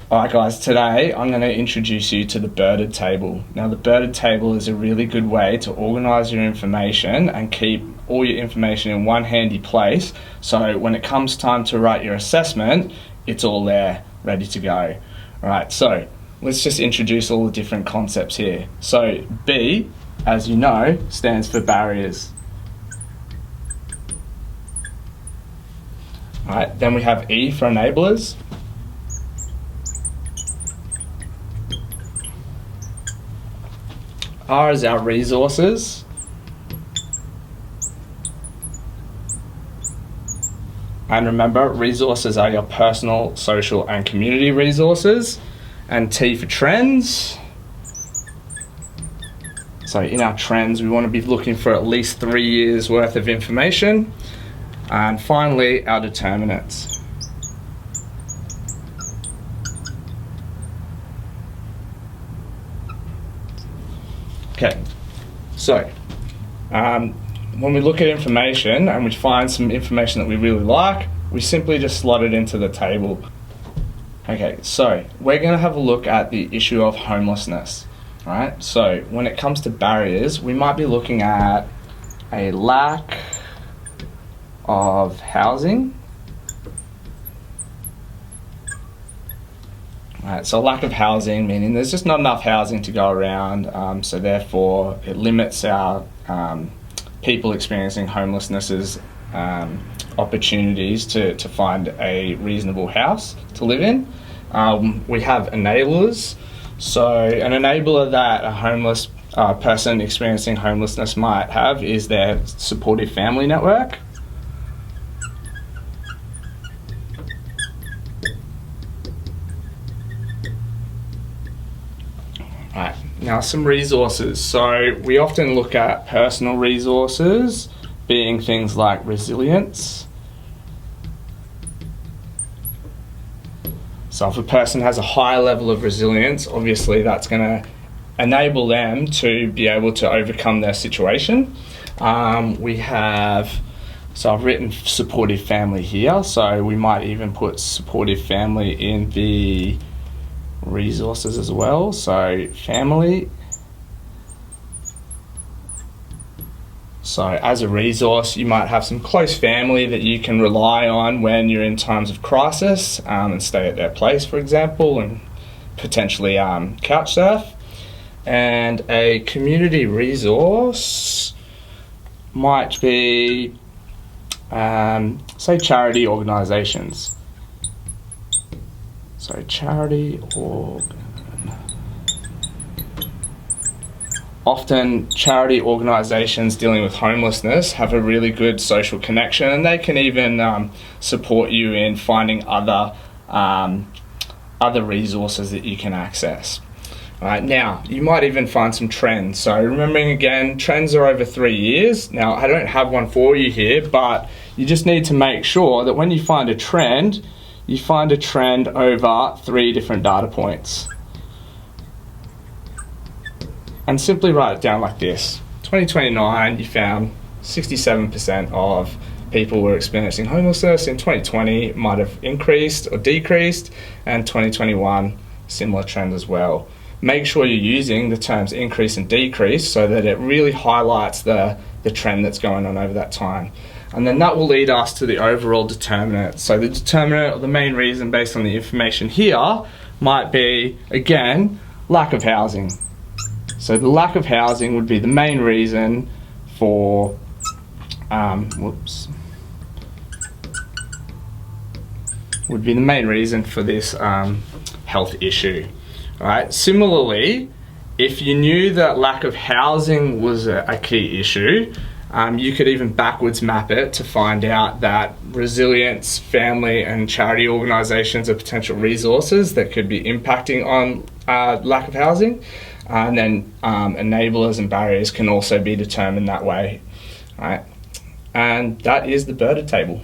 Alright guys, today I'm going to introduce you to the BERTD Table. Now the BERTD Table is a really good way to organise your information and keep all your information in one handy place, so when it comes time to write your assessment, it's all there, ready to go. Alright, so let's just introduce all the different concepts here. So B, as you know, stands for barriers. Alright, then we have E for enablers. R is our resources. And remember, resources are your personal, social and community resources. And T for trends. So in our trends, we want to be looking for at least 3 years worth of information. And finally, our determinants. Okay, so when we look at information and we find some information that we really like, we simply just slot it into the table. Okay, so we're going to have a look at the issue of homelessness. Right? So when it comes to barriers, we might be looking at a lack of housing. Right, so lack of housing, meaning there's just not enough housing to go around, so therefore it limits our people experiencing homelessness's opportunities to find a reasonable house to live in. We have enablers. So an enabler that a homeless person experiencing homelessness might have is their supportive family network. Right, now some resources. So we often look at personal resources being things like resilience. So if a person has a high level of resilience, obviously that's going to enable them to be able to overcome their situation. We have, so I've written supportive family here, so we might even put supportive family in the resources as well. So family. So as a resource, you might have some close family that you can rely on when you're in times of crisis, and stay at their place, for example, and potentially couch surf. And a community resource might be, say, charity organisations. So charity Often charity organisations dealing with homelessness have a really good social connection, and they can even support you in finding other resources that you can access. Right, now, you might even find some trends. So remembering again, trends are over 3 years. Now, I don't have one for you here, but you just need to make sure that when you find a trend, you find a trend over 3 different data points. And simply write it down like this. 2029, you found 67% of people were experiencing homelessness. In 2020, it might have increased or decreased, and 2021, similar trend as well. Make sure you're using the terms increase and decrease so that it really highlights the trend that's going on over that time. And then that will lead us to the overall determinant. So the determinant, or the main reason based on the information here, might be, again, lack of housing. So the lack of housing would be the main reason for, would be the main reason for this health issue. All right. Similarly, if you knew that lack of housing was a key issue, you could even backwards map it to find out that resilience, family and charity organisations are potential resources that could be impacting on lack of housing. And then enablers and barriers can also be determined that way. Right? And that is the BERTD table.